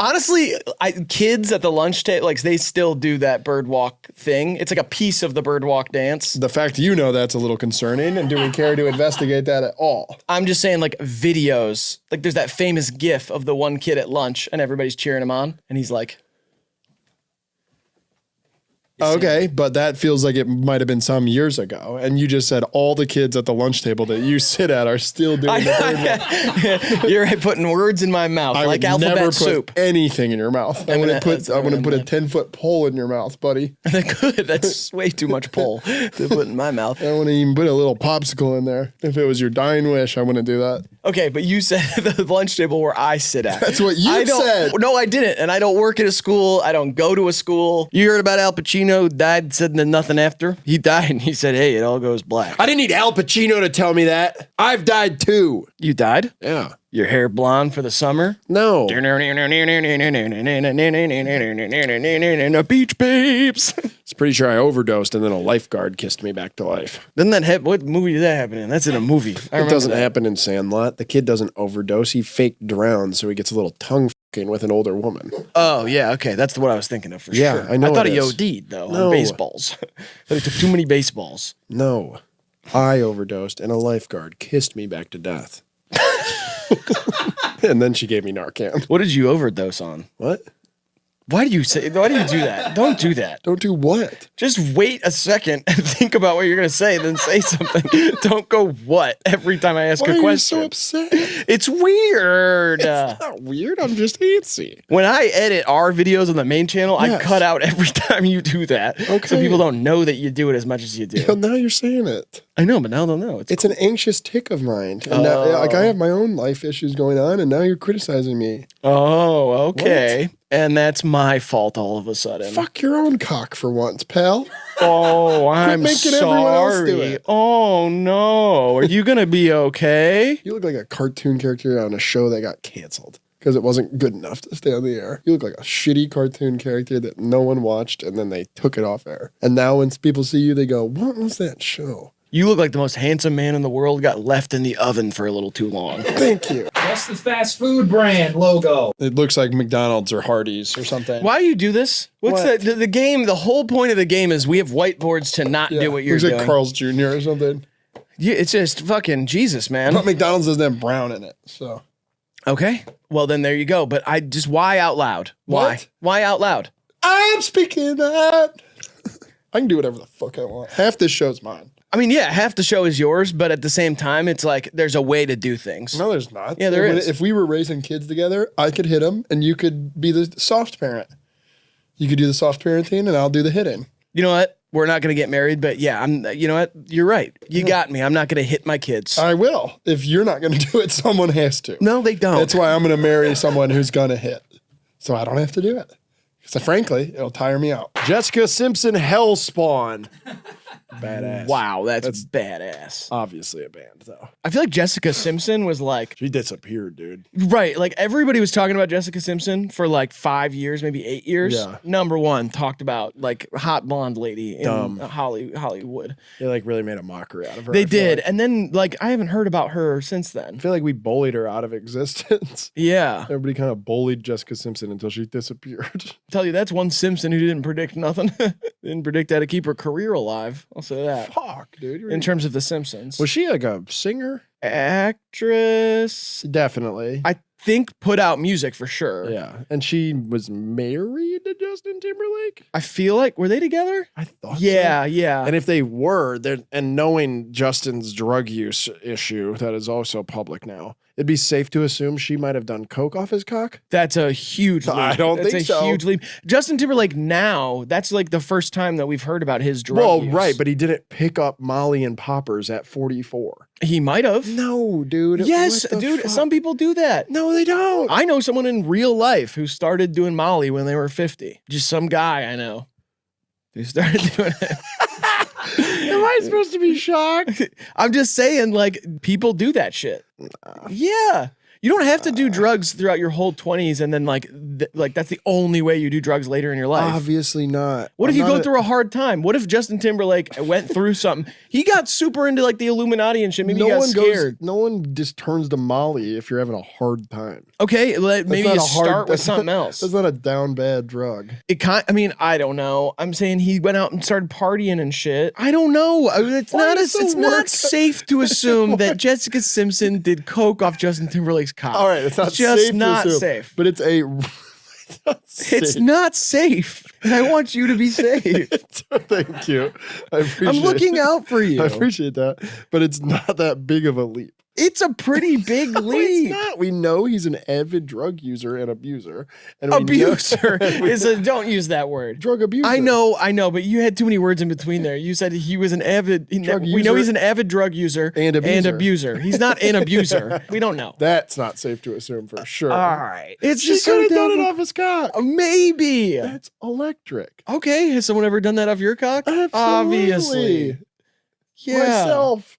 Honestly, kids at the lunch table, like they still do that bird walk thing. It's like a piece of the bird walk dance. The fact you know that's a little concerning, and do we care to investigate that at all? I'm just saying, like videos, like there's that famous GIF of the one kid at lunch and everybody's cheering him on, and he's like, okay, but that feels like it might have been some years ago. And you just said all the kids at the lunch table that you sit at are still doing the bird walk. You're putting words in my mouth, I like would alphabet never soup. put anything in your mouth. I'm gonna put a 10-foot pole in your mouth, buddy. Good. That's way too much pole to put in my mouth. I wouldn't even put a little popsicle in there. If it was your dying wish, I wouldn't do that. Okay, but you said the lunch table where I sit at. That's what you said. No, I didn't. And I don't work at a school. I don't go to a school. You heard about Al Pacino died, said nothing after? He died and he said, hey, it all goes black. I didn't need Al Pacino to tell me that. I've died too. You died? Yeah. Your hair blonde for the summer? No. Beach babes. It's pretty sure I overdosed and then a lifeguard kissed me back to life. Doesn't that what movie did that happen in? That's in a movie. It doesn't happen in Sandlot. The kid doesn't overdose. He faked drown, so he gets a little tongue fucking with an older woman. Oh, yeah, okay. That's what I was thinking of for sure. Yeah, I know I thought it he is. OD'd, though, No. on baseballs. Thought he took too many baseballs. No. I overdosed and a lifeguard kissed me back to death. And then she gave me Narcan. What did you overdose on? What? Why do you do that? Don't do that. Don't do what? Just wait a second and think about what you're going to say, then say something. Don't go what every time I ask Why a are question. you so upset? It's weird. It's not weird. I'm just antsy. When I edit our videos on the main channel, Yes. I cut out every time you do that. Okay. So people don't know that you do it as much as you do. Well, now you're saying it. I know, but now they'll know. It's an anxious tick of mine. And now, like I have my own life issues going on, and now you're criticizing me. Oh, okay. What? And that's my fault all of a sudden. Fuck your own cock for once, pal. Oh, I'm making sorry. everyone else do it. Oh, no. Are you going to be okay? You look like a cartoon character on a show that got canceled because it wasn't good enough to stay on the air. You look like a shitty cartoon character that no one watched, and then they took it off air. And now when people see you, they go, what was that show? You look like the most handsome man in the world got left in the oven for a little too long. Thank you. What's the fast food brand logo? It looks like McDonald's or Hardee's or something. Why do you do this? What's What? the game? The whole point of the game is we have whiteboards to not do what you're looks doing. like Carl's Jr. or something. Yeah, it's just fucking Jesus, man. But McDonald's doesn't have brown in it, so. Okay. Well, then there you go. But why out loud? Why? What? Why out loud? I'm speaking up. I can do whatever the fuck I want. Half this show's mine. I mean, yeah, half the show is yours, but at the same time, it's like there's a way to do things. No, there's not. Yeah, there is. If we were raising kids together, I could hit them, and you could be the soft parent. You could do the soft parenting, and I'll do the hitting. You know what? We're not going to get married, but yeah, you know what? You're right. You got me. I'm not going to hit my kids. I will. If you're not going to do it, someone has to. No, they don't. That's why I'm going to marry someone who's going to hit. So I don't have to do it. So frankly, it'll tire me out. Jessica Simpson Hellspawn. Badass. Wow, that's badass. Obviously a band, though. I feel like Jessica Simpson was like... She disappeared, dude. Right, like everybody was talking about Jessica Simpson for like 5 years, maybe 8 years. Yeah. Number one, talked about like hot blonde lady in Dumb. Hollywood. They like really made a mockery out of her. They I feel did, like. and then like I haven't heard about her since then. I feel like we bullied her out of existence. Yeah. Everybody kind of bullied Jessica Simpson until she disappeared. Tell you, that's one Simpson who didn't predict nothing. Didn't predict how to keep her career alive. I'll say that. Fuck, dude. In terms of The Simpsons. Was she like a singer? Actress. Definitely. I think put out music for sure. Yeah. And she was married to Justin Timberlake? I feel like, were they together? I thought Yeah, so. yeah. And if they were, and knowing Justin's drug use issue that is also public now, it'd be safe to assume she might have done coke off his cock. That's a huge leap. I don't think so. That's a huge leap. Justin Timberlake now, that's like the first time that we've heard about his drug Well, use. right, but he didn't pick up Molly and poppers at 44. He might have. No, dude. Yes, What the dude. fuck? Some people do that. No, they don't. I know someone in real life who started doing Molly when they were 50. Just some guy I know who started doing it. Am I supposed to be shocked? I'm just saying, like, people do that shit. Yeah. You don't have to do drugs throughout your whole 20s and then like that's the only way you do drugs later in your life. Obviously not. What if you go through a hard time? What if Justin Timberlake went through something? He got super into like the Illuminati and shit. Maybe he got scared. No one just turns to Molly if you're having a hard time. Okay, maybe you start with something else. That's not a down bad drug. I mean, I don't know. I'm saying he went out and started partying and shit. I don't know. It's not safe to assume that Jessica Simpson did coke off Justin Timberlake's cock. All right, it's not just safe not to assume, safe. But it's it's not safe. And I want you to be safe. Thank you. I'm looking out for you. I appreciate that. But it's not that big of a leap. It's a pretty big leap. It's not. We know he's an avid drug user and abuser. And abuser don't use that word. Drug abuser. I know, but you had too many words in between there. You said he was an avid drug user. We know he's an avid drug user and abuser. He's not an abuser. We don't know. That's not safe to assume for sure. All right. It's just so could have done it off his cock. Maybe. That's electric. Okay. Has someone ever done that off your cock? Absolutely. Obviously. Yeah. Myself.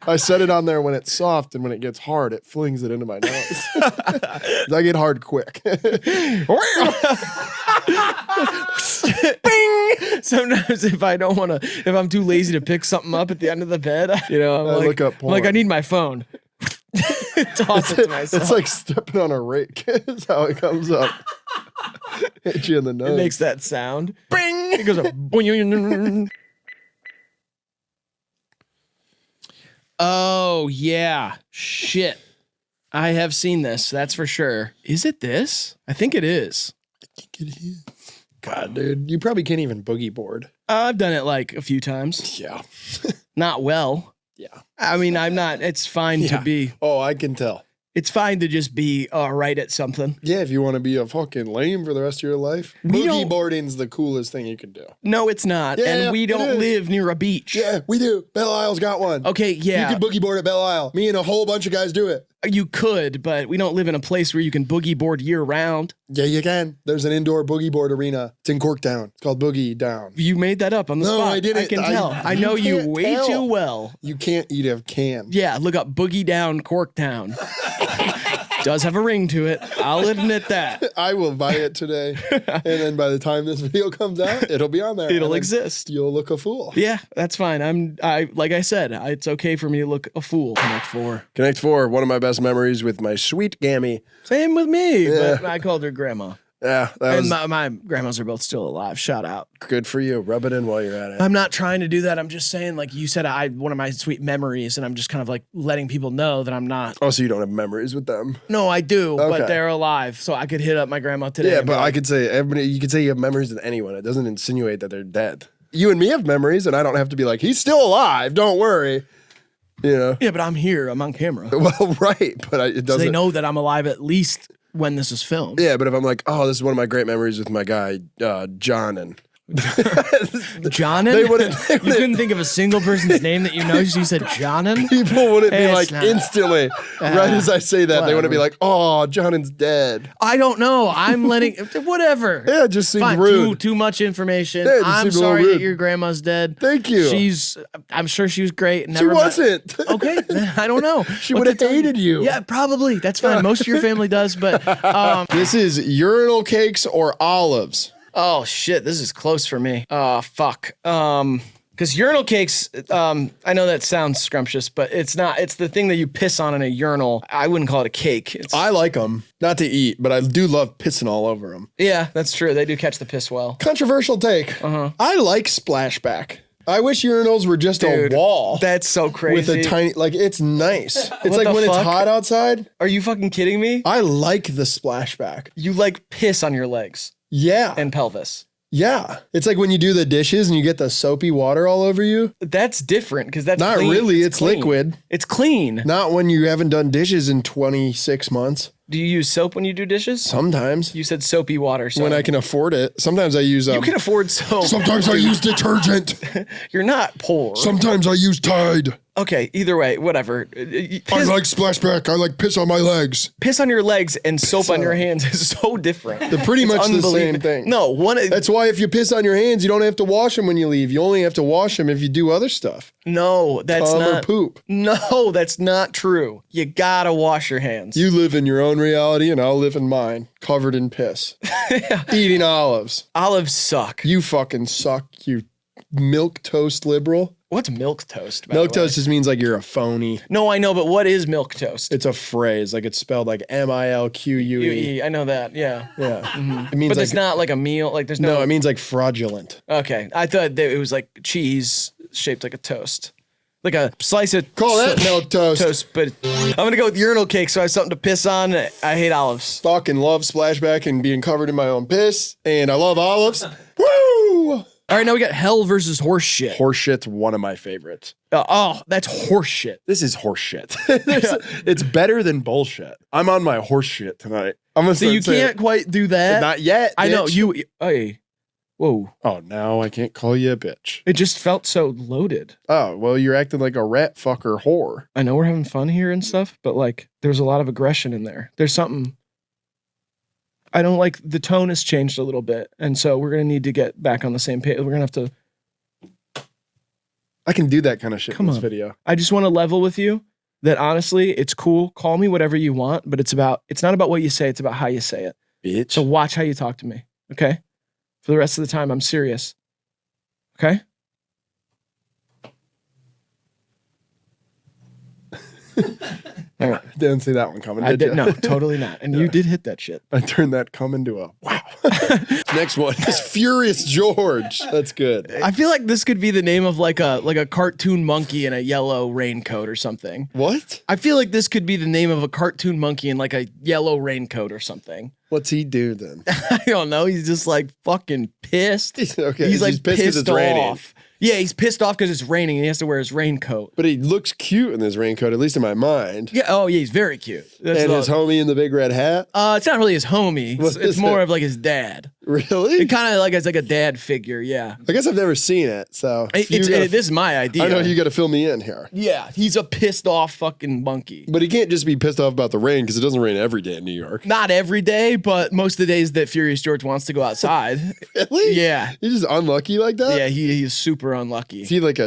I set it on there when it's soft, and when it gets hard, it flings it into my nose. I get hard quick. Bing! Sometimes if I'm too lazy to pick something up at the end of the bed, I'm look up porn. I'm like, I need my phone. Toss it to myself. It's like stepping on a rake. That's how it comes up. Hit you in the nose. It makes that sound. Bing! It goes up. Boing. Oh, yeah. Shit. I have seen this. That's for sure. Is it this? I think it is. I think it is. God, dude. You probably can't even boogie board. I've done it like a few times. Yeah. Not well. Yeah. I mean, I'm not. It's fine to be. Oh, I can tell. It's fine to just be right at something. Yeah, if you want to be a fucking lame for the rest of your life. Boogie boarding's the coolest thing you can do. No, it's not. Yeah, and we don't live near a beach. Yeah, we do. Belle Isle's got one. Okay, yeah. You can boogie board at Belle Isle. Me and a whole bunch of guys do it. You could, but we don't live in a place where you can boogie board year round. Yeah, you can. There's an indoor boogie board arena. It's in Corktown. It's called Boogie Down. You made that up on the spot. No, I didn't. I can tell. I know you way too well. You can't eat a can. Yeah, look up Boogie Down Corktown. Does have a ring to it. I'll admit that. I will buy it today. And then by the time this video comes out, it'll be on there. It'll exist. You'll look a fool. Yeah, that's fine. Like I said, it's okay for me to look a fool. Connect 4. Connect 4, one of my best memories with my sweet Gammy. Same with me, but I called her grandma. Yeah, my grandmas are both still alive. Shout out. Good for you. Rub it in while you're at it. I'm not trying to do that. I'm just saying, like you said, one of my sweet memories, and I'm just kind of like letting people know that I'm not. Oh, so you don't have memories with them? No, I do, Okay. but they're alive, so I could hit up my grandma today. Yeah, but I could say you could say you have memories with anyone. It doesn't insinuate that they're dead. You and me have memories, and I don't have to be like, he's still alive. Don't worry. You know? Yeah, but I'm here. I'm on camera. Well, right, but it doesn't. So they know that I'm alive at least when this is filmed. Yeah, but if I'm like, oh, this is one of my great memories with my guy, John, and Johnnin? You couldn't think of a single person's name that you know, so you said Johnnin? People wouldn't be like instantly, right as I say that, they wouldn't be like, oh, Johnin's dead. I don't know. I'm letting, whatever. Yeah, it just seems Fine, rude. Too much information. Yeah, I'm sorry that your grandma's dead. Thank you. I'm sure she was great. She wasn't. Okay, I don't know. She would have hated you. Yeah, probably. That's fine. Most of your family does, but. This is urinal cakes or olives. Oh shit, this is close for me. Fuck. Because urinal cakes, I know that sounds scrumptious, but it's not. It's the thing that you piss on in a urinal. I wouldn't call it a cake. I like them. Not to eat, but I do love pissing all over them. Yeah, that's true. They do catch the piss well. Controversial take. I like splashback. I wish urinals were just a wall. That's so crazy. With a tiny, it's nice. It's like when it's hot outside. Are you fucking kidding me? I like the splashback. You like piss on your legs. Yeah. And pelvis. Yeah. It's like when you do the dishes and you get the soapy water all over you. That's different because that's not clean. really. It's clean. Liquid. It's clean. Not when you haven't done dishes in 26 months. Do you use soap when you do dishes? Sometimes. You said soapy water. So When I can afford it. Sometimes I use... you can afford soap. Sometimes I use detergent. You're not poor. Sometimes I use Tide. Okay, either way, whatever. I like splashback. I like piss on my legs. Piss on your legs and soap on your hands is so different. They're pretty It's much the same unbelievable. thing. No, That's why if you piss on your hands, you don't have to wash them when you leave. You only have to wash them if you do other stuff. no, that's Cum or not poop. No, that's not true. You gotta wash your hands. You live in your own reality and I'll live in mine, covered in piss. Eating olives. Olives suck. You fucking suck, you milk toast liberal. What's milk toast? By Milk the way? toast just means like you're a phony. No, I know, but what is milk toast? It's a phrase, like it's spelled like MILQUE. I know that. Yeah, Yeah. It means but like, it's not like a meal. Like there's no. no, it means like fraudulent. Okay, I thought that it was like cheese shaped like a toast, like a slice of Call that milk toast. toast. But I'm gonna go with urinal cake, so I have something to piss on. I hate olives. Fucking love splashback and being covered in my own piss. And I love olives. Woo! All right, now we got hell versus horse shit. Horse shit's one of my favorites. Oh, that's horse shit. This is horse shit. It's better than bullshit. I'm on my horse shit tonight. I'm gonna So you start saying- can't quite do that. Not yet. I know bitch. you. Hey, whoa! Oh, now I can't call you a bitch. It just felt so loaded. Oh, well, you're acting like a rat fucker whore. I know we're having fun here and stuff, but like, there's a lot of aggression in there. There's something. I don't like the tone has changed a little bit, and so we're gonna need to get back on the same page. We're gonna have to. I can do that kind of shit Come in this on. video. I just want to level with you that honestly, it's cool. Call me whatever you want, but it's not about what you say. It's about how you say it. Bitch. So watch how you talk to me. Okay. For the rest of the time, I'm serious. Okay. All right. Didn't see that one coming, I did did you? no, totally not. And you did hit that shit. I turned that cum into a wow. Next one is Furious George. That's good. I feel like this could be the name of like a cartoon monkey in a yellow raincoat or something. What? I feel like this could be the name of a cartoon monkey in like a yellow raincoat or something. What's he do then? I don't know. He's just like fucking pissed. Okay, He's like he's pissed 'cause pissed it's raining. off. Yeah, he's pissed off because it's raining and he has to wear his raincoat. But he looks cute in this raincoat, at least in my mind. Yeah. Oh, yeah. He's very cute. That's And his homie in the big red hat. it's not really his homie. What It's is more it? of like his dad. Really? It kind of like it's like a dad figure. Yeah. I guess I've never seen it, so This is my idea. I know you got to fill me in here. Yeah, he's a pissed off fucking monkey. But he can't just be pissed off about the rain because it doesn't rain every day in New York. Not every day, but most of the days that Furious George wants to go outside. Really? Yeah. He's just unlucky like that? Yeah, he's super unlucky. Is he like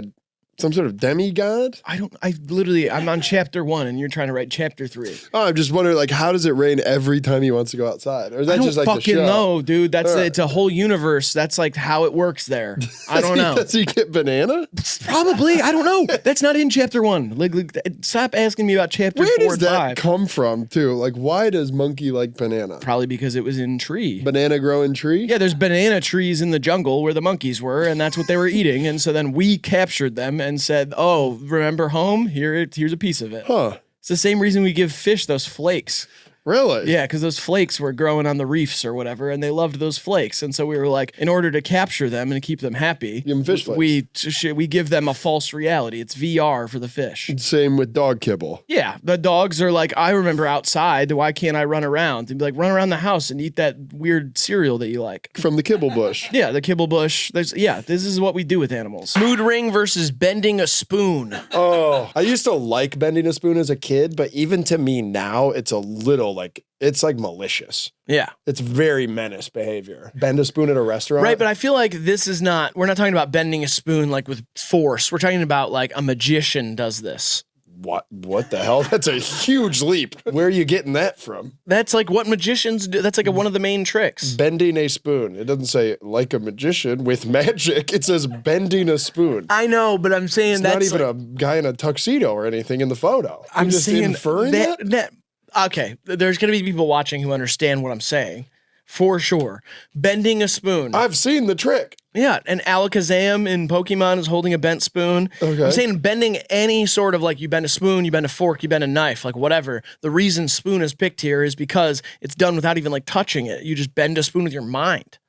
some sort of demigod? I'm on chapter 1 and you're trying to write chapter 3. Oh, I'm just wondering, like, how does it rain every time he wants to go outside? Or is that I don't just like the fucking show? know, dude. That's All right. it's a whole universe. That's like how it works there. I don't know. Does he get banana? Probably. I don't know. That's not in chapter 1. Like, stop asking me about chapter Where 4 does and that 5. come from, too? Like, why does monkey like banana? Probably because it was in tree. Banana growing tree? Yeah, there's banana trees in the jungle where the monkeys were, and that's what they were eating. And so then we captured them and said, "Oh, remember home? Here's a piece of it." Huh. It's the same reason we give fish those flakes. Really? Yeah, because those flakes were growing on the reefs or whatever, and they loved those flakes. And so we were like, in order to capture them and keep them happy, Give 'em fish flakes. we give them a false reality. It's VR for the fish. Same with dog kibble. Yeah, the dogs are like, I remember outside. Why can't I run around? And be like, run around the house and eat that weird cereal that you like. From the kibble bush. Yeah, the kibble bush. This is what we do with animals. Mood ring versus bending a spoon. Oh, I used to like bending a spoon as a kid, but even to me now, it's a little like, it's like malicious. Yeah. It's very menace behavior. Bend a spoon at a restaurant. Right, but I feel like we're not talking about bending a spoon like with force. We're talking about like a magician does this. What the hell? That's a huge leap. Where are you getting that from? That's like what magicians do. That's like one of the main tricks. Bending a spoon. It doesn't say like a magician with magic. It says bending a spoon. I know, but I'm saying It's that's not even like, a guy in a tuxedo or anything in the photo. I'm You're just saying inferring that? Okay, there's going to be people watching who understand what I'm saying. For sure. Bending a spoon. I've seen the trick. Yeah, and Alakazam in Pokemon is holding a bent spoon. Okay. I'm saying bending any sort of like you bend a spoon, you bend a fork, you bend a knife, like whatever. The reason spoon is picked here is because it's done without even like touching it. You just bend a spoon with your mind.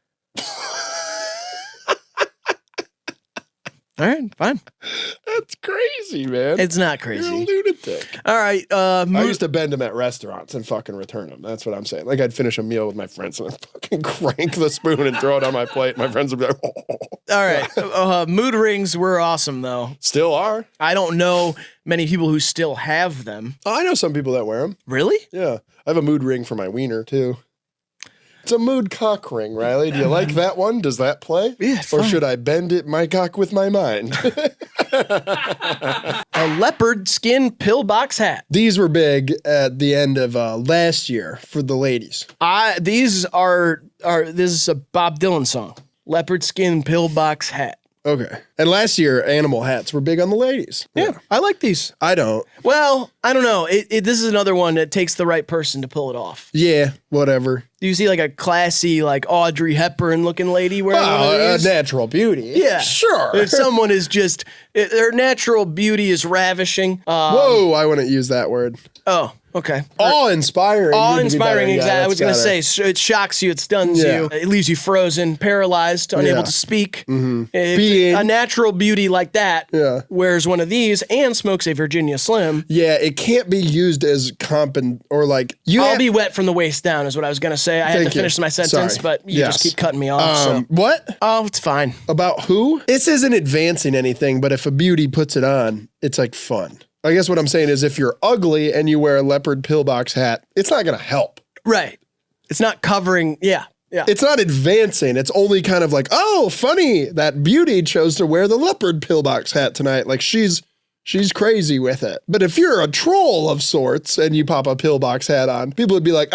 All right, fine. That's crazy, man. It's not You're a crazy. lunatic. All right. I used to bend them at restaurants and fucking return them. That's what I'm saying. Like, I'd finish a meal with my friends and I'd fucking crank the spoon and throw it on my plate. My friends would be like, oh. All right. Mood rings were awesome, though. Still are. I don't know many people who still have them. Oh, I know some people that wear them. Really? Yeah. I have a mood ring for my wiener, too. It's a mood cock ring, Riley. Do you like that one? Does that play? Yeah, it's Or fine. should I bend it, my cock, with my mind? A leopard skin pillbox hat. These were big at the end of last year for the ladies. This is a Bob Dylan song. Leopard skin pillbox hat. Okay. And last year, animal hats were big on the ladies. Yeah, I like these. I don't. Well, I don't know. This is another one that takes the right person to pull it off. Yeah, whatever. Do you see like a classy, like Audrey Hepburn looking lady wearing one of Oh, these? natural beauty. Yeah. Sure. If someone is just, their natural beauty is ravishing. Whoa, I wouldn't use that word. Oh, okay. Awe-inspiring. Awe-inspiring, Yeah, exactly. I was going to better. say, it shocks you, it stuns Yeah. you, it leaves you frozen, paralyzed, unable Yeah. to speak. Being- A natural beauty like that Yeah. wears one of these and smokes a Virginia Slim. Yeah, it can't be used as or like you. I'll have- be wet from the waist down is what I was going to say. I had Thank to you. finish my sentence, Sorry. but you Yes. just keep cutting me off. So. What? Oh, it's fine. About who? This isn't advancing anything, but if a beauty puts it on, it's like fun. I guess what I'm saying is if you're ugly and you wear a leopard pillbox hat, it's not going to help. Right. It's not covering. Yeah. Yeah. It's not advancing. It's only kind of like, oh, funny that beauty chose to wear the leopard pillbox hat tonight. Like she's crazy with it. But if you're a troll of sorts and you pop a pillbox hat on, people would be like,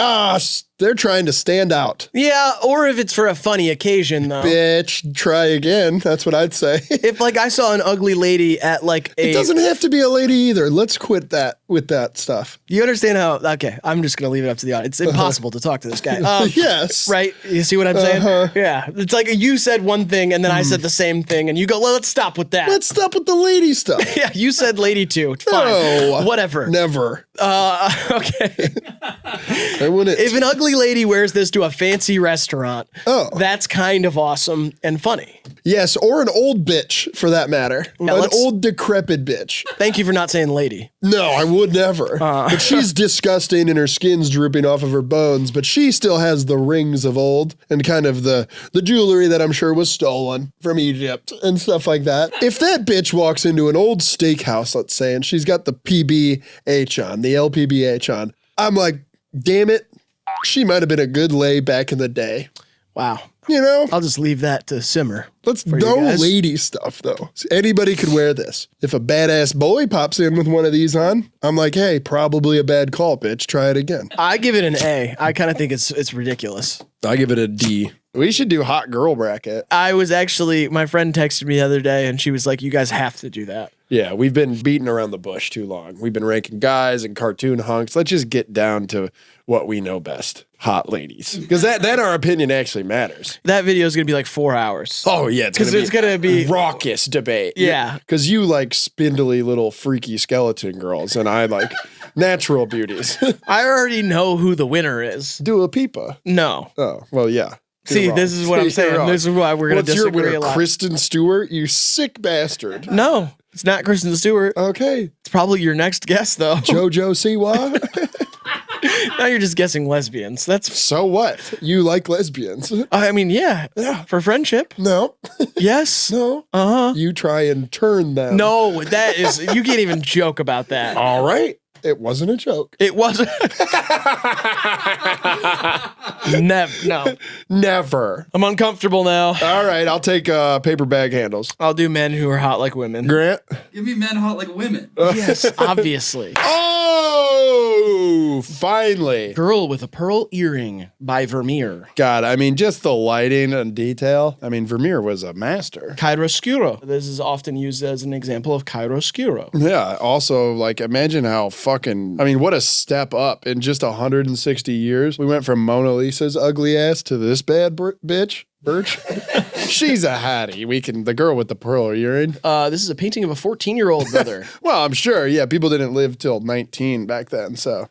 they're trying to stand out. Yeah, or if it's for a funny occasion, though. Bitch, try again. That's what I'd say. If like I saw an ugly lady at like It doesn't have to be a lady either. Let's quit that with that stuff. You understand how? Okay, I'm just gonna leave it up to the audience. It's impossible to talk to this guy. Yes. Right? You see what I'm saying? Uh-huh. Yeah. It's like you said one thing and then I said the same thing, and you go, "Well, let's stop with that." Let's stop with the lady stuff. Yeah, you said lady too. Fine. No. Whatever. Never. Okay. I wouldn't. If an ugly lady wears this to a fancy restaurant, that's kind of awesome and funny. Yes, or an old bitch for that matter. Yeah, an old decrepit bitch. Thank you for not saying lady. No, I would never. But she's disgusting and her skin's drooping off of her bones, but she still has the rings of old and kind of the jewelry that I'm sure was stolen from Egypt and stuff like that. If that bitch walks into an old steakhouse, let's say, and she's got the PBH on, the LPBH on, I'm like, damn it, she might have been a good lay back in the day. Wow. You know? I'll just leave that to simmer. Let's for you no guys. lady stuff though. Anybody could wear this. If a badass boy pops in with one of these on, I'm like, hey, probably a bad call, bitch. Try it again. I give it an A. I kind of think it's ridiculous. I give it a D. We should do hot girl bracket. I was actually, my friend texted me the other day and she was like, you guys have to do that. Yeah, we've been beating around the bush too long. We've been ranking guys and cartoon hunks. Let's just get down to what we know best. Hot ladies. Because that our opinion actually matters. That video is going to be like 4 hours. Oh, yeah. It's going to be raucous debate. Yeah. Because you like spindly little freaky skeleton girls and I like natural beauties. I already know who the winner is. Dua Lipa. No. Oh, well, yeah. See, You're this wrong. is what I'm You're saying. wrong. This is why we're going to What's your disagree winner? a lot. Kristen Stewart? You sick bastard. No, it's not Kristen Stewart. Okay. It's probably your next guess, though. Jojo Siwa? Now you're just guessing lesbians. That's, So what? You like lesbians? I mean, yeah. For friendship. No. Yes. No. Uh-huh. You try and turn them. No, that is, you can't even joke about that. All right. It wasn't a joke. It wasn't. No. Never. I'm uncomfortable now. All right. I'll take paper bag handles. I'll do men who are hot like women. Grant? Give me men hot like women. Yes, obviously. Oh, finally. Girl with a Pearl Earring by Vermeer. God, I mean, just the lighting and detail. I mean, Vermeer was a master. Chiaroscuro. This is often used as an example of chiaroscuro. Yeah. Also, like, imagine how what a step up in just 160 years. We went from Mona Lisa's ugly ass to this bad bitch. Birch. She's a hottie. The girl with the pearl earring. This is a painting of a 14-year-old brother. Well, I'm sure. Yeah. People didn't live till 19 back then. So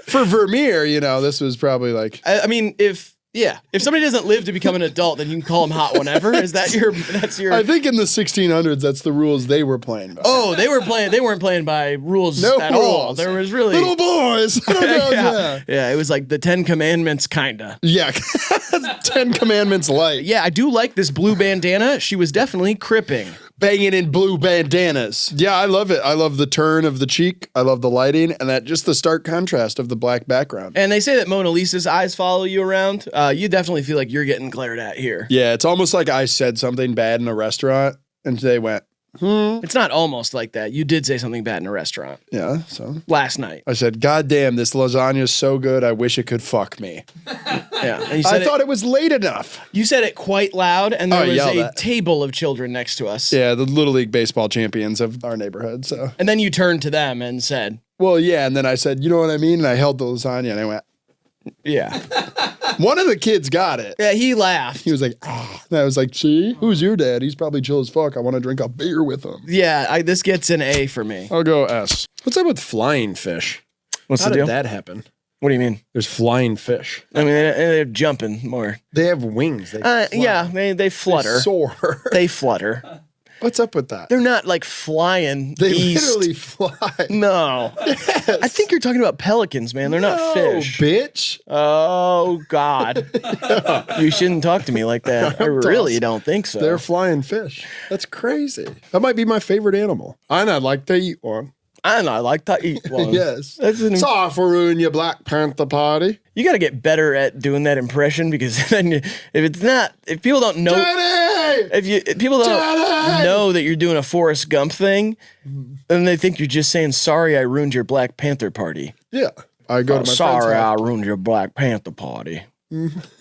for Vermeer, this was probably like. I mean, if Yeah. If somebody doesn't live to become an adult, then you can call them hot whenever. That's your I think in the 1600s, that's the rules they were playing by. Oh, they weren't playing by rules at all. There was really little boys. Yeah, it was like the 10 Commandments, kinda. Yeah. 10 Commandments light. Yeah, I do like this blue bandana. She was definitely cripping. Banging in blue bandanas. Yeah, I love it. I love the turn of the cheek. I love the lighting and that just the stark contrast of the black background. And they say that Mona Lisa's eyes follow you around. You definitely feel like you're getting glared at here. Yeah, it's almost like I said something bad in a restaurant and they went, It's not almost like that. You did say something bad in a restaurant. Yeah, so? Last night. I said, God damn, this lasagna is so good, I wish it could fuck me. Yeah. And I thought it was late enough. You said it quite loud, and there was a that. table of children next to us. Yeah, the Little League baseball champions of our neighborhood, so. And then you turned to them and said, Well, yeah, and then I said, you know what I mean? And I held the lasagna and I went, yeah. One of the kids got it. Yeah, he laughed. He was like, ah. And I was like, see, who's your dad? He's probably chill as fuck. I want to drink a beer with him. Yeah, this gets an A for me. I'll go S. What's up with flying fish? What's How the did deal? that happen? What do you mean? There's flying fish. I mean, they're jumping more. They have wings. They fly. Yeah, they flutter. They soar. They flutter. What's up with that? They're not like flying They east. literally fly. No. Yes. I think you're talking about pelicans, man. They're not fish. Bitch. Oh, God. You shouldn't talk to me like that. I really don't think so. They're flying fish. That's crazy. That might be my favorite animal. And I'd like to eat one. And I like to eat one. Yes. That's an, Sorry for ruining your Black Panther party. you got to get better at doing that impression because then if people don't know, Daddy! if people don't Daddy! know that you're doing a Forrest Gump thing, then they think you're just saying, sorry, I ruined your Black Panther party. Yeah. I go to my Sorry, friend's I house. ruined your Black Panther party.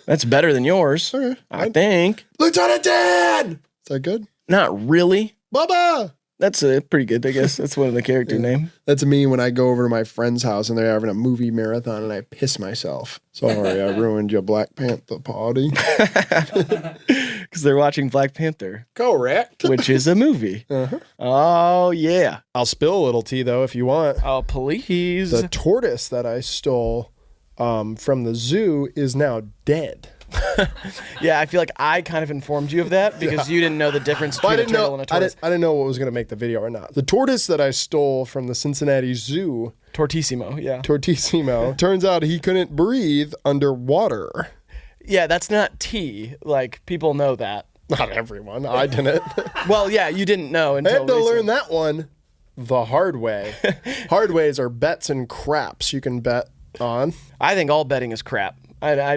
That's better than yours, Okay. I think. Lieutenant Dan! Is that good? Not really. Bubba! That's pretty good, I guess. That's one of the character name. That's me when I go over to my friend's house and they're having a movie marathon and I piss myself. Sorry, I ruined your Black Panther party. Because they're watching Black Panther, Correct. which is a movie. Oh, yeah. I'll spill a little tea though if you want. Oh, please. The tortoise that I stole from the zoo is now dead. Yeah, I feel like I kind of informed you of that because you didn't know the difference between a turtle and a tortoise. I didn't know what was going to make the video or not. The tortoise that I stole from the Cincinnati Zoo, Tortissimo, yeah. Tortissimo, turns out he couldn't breathe underwater. Yeah, that's not tea. Like, people know that. Not everyone. I didn't. Well, yeah, you didn't know I until had to recently. learn that one the hard way. Hard ways are bets and craps you can bet on. I think all betting is crap. I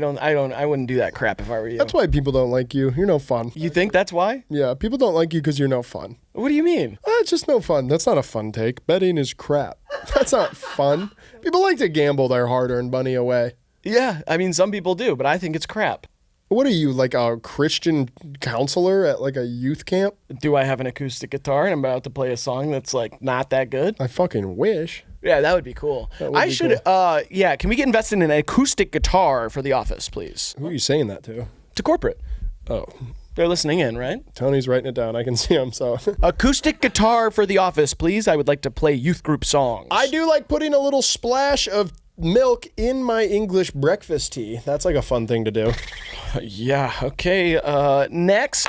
wouldn't do that crap if I were you. That's why people don't like you. You're no fun. You think that's why? Yeah, people don't like you because you're no fun. What do you mean? It's just no fun. That's not a fun take. Betting is crap. That's not fun. People like to gamble their hard-earned money away. Yeah, I mean, some people do, but I think it's crap. What are you, like a Christian counselor at like a youth camp? Do I have an acoustic guitar and I'm about to play a song that's like not that good? I fucking wish. Yeah, that would be cool. would I be should, yeah, can we get invested in an acoustic guitar for the office, please? Who are you saying that to? To corporate. Oh, They're listening in, right? Tony's writing it down. I can see him, so. Acoustic guitar for the office, please. I would like to play youth group songs. I do like putting a little splash of milk in my English breakfast tea. That's like a fun thing to do. Yeah, okay. Next.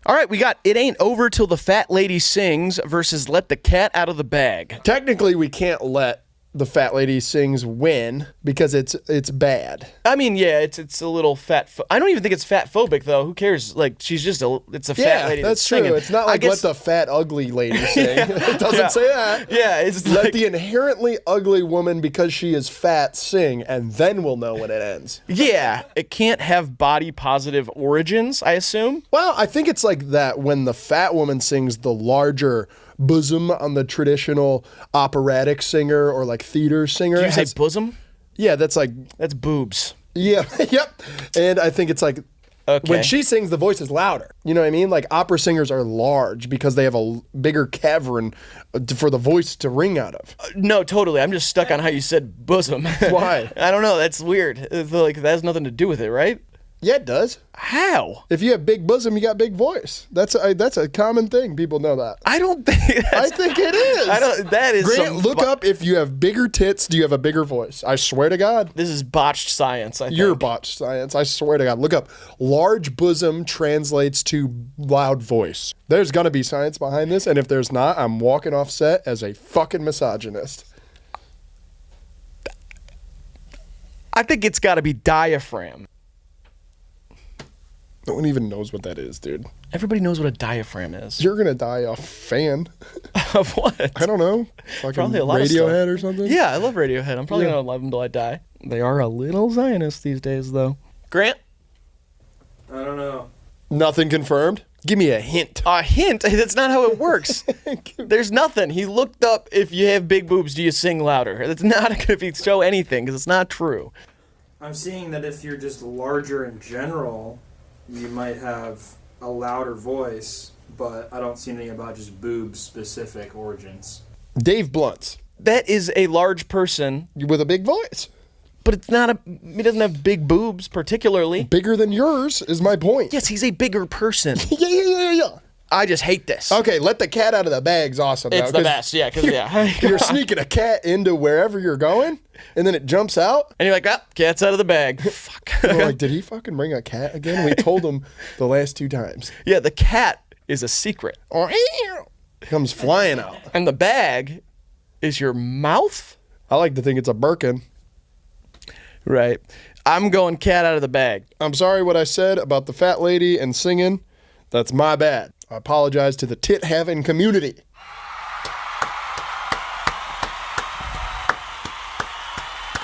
All right, we got It Ain't Over Till the Fat Lady Sings versus Let the Cat Out of the Bag. Technically, we can't let the fat lady sings win because it's bad. I mean, yeah, it's a little fat. I don't even think it's fat phobic though. Who cares? Like, she's just it's a fat lady. That's singing. true. It's not like let the fat ugly lady sing. It doesn't say that. Yeah, it's Let like the inherently ugly woman, because she is fat, sing, and then we'll know when it ends. yeah, it can't have body positive origins. I assume. Well, I think it's like that when the fat woman sings the larger bosom on the traditional operatic singer or like theater singer. Did you say bosom? Yeah, that's like, That's boobs. yeah, yep. And I think it's like, Okay. when she sings, the voice is louder. You know what I mean? Like opera singers are large because they have a bigger cavern for the voice to ring out of. No, totally. I'm just stuck on how you said bosom. Why? I don't know. That's weird. It's like that has nothing to do with it, right? Yeah, it does. How? If you have big bosom, you got big voice. That's a common thing. People know that. I don't think. I think it is. I don't. That is. Grant, look up if you have bigger tits, do you have a bigger voice? I swear to God. This is botched science. I think. You're botched science. I swear to God. Look up. Large bosom translates to loud voice. There's going to be science behind this, and if there's not, I'm walking off set as a fucking misogynist. I think it's got to be diaphragm. No one even knows what that is, dude. Everybody knows what a diaphragm is. You're going to die off fan. Of what? I don't know. Fucking Probably a lot of Radiohead stuff. or something? Yeah, I love Radiohead. I'm probably Yeah. going to love them till I die. They are a little Zionist these days, though. Grant? I don't know. Nothing confirmed? Give me a hint. A hint? That's not how it works. There's nothing. He looked up if you have big boobs, do you sing louder? That's not going to show anything because it's not true. I'm seeing that if you're just larger in general, you might have a louder voice, but I don't see anything about just boob-specific origins. Dave Blunt's That is a large person, with a big voice. but it's not he doesn't have big boobs particularly. Bigger than yours is my point. Yes, he's a bigger person. Yeah. I just hate this. Okay, let the cat out of the bag's awesome. It's though, the 'cause best, yeah, because yeah. You're sneaking a cat into wherever you're going, and then it jumps out. And you're like, ah, cat's out of the bag. Fuck. We're like, did he fucking bring a cat again? We told him the last 2 times. Yeah, the cat is a secret. Comes flying out. And the bag is your mouth? I like to think it's a Birkin. Right. I'm going cat out of the bag. I'm sorry what I said about the fat lady and singing. That's my bad. I apologize to the tit-having community.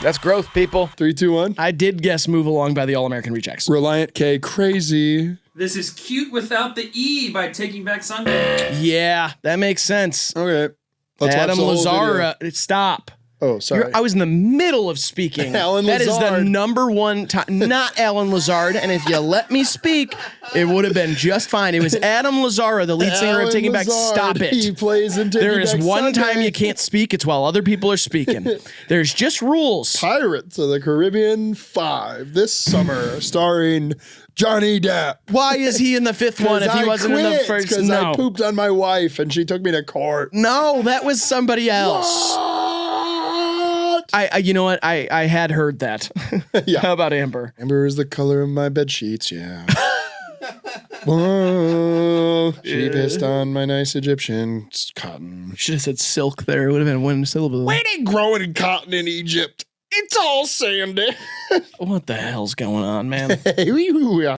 That's growth, people. 3, 2, 1. I did guess Move Along by the All American Rejects. Reliant K, crazy. This is Cute Without the E by Taking Back Sunday. Yeah, that makes sense. Okay. Let's watch Adam the whole video. Lazara. Stop. Oh, sorry. I was in the middle of speaking. Alan That is the Lazard. number one time. Not Alan Lazard. And if you let me speak, it would have been just fine. It was Adam Lazara, the lead singer of Alan Taking Back. Lazard, Stop it. He plays in Taking There is Back one Sunday. time you can't speak. It's while other people are speaking. There's just rules. Pirates of the Caribbean 5 this summer, starring Johnny Depp. Why is he in the fifth one if he wasn't in the first? Because I No. pooped on my wife and she took me to court. No, that was somebody else. What? You know what? I had heard that. Yeah. How about Amber? Amber is the color of my bed sheets, yeah. Whoa, she pissed on my nice Egyptian cotton. Should have said silk there. It would have been one syllable. We didn't grow it in cotton in Egypt. It's all sandy. What the hell's going on, man? Hey,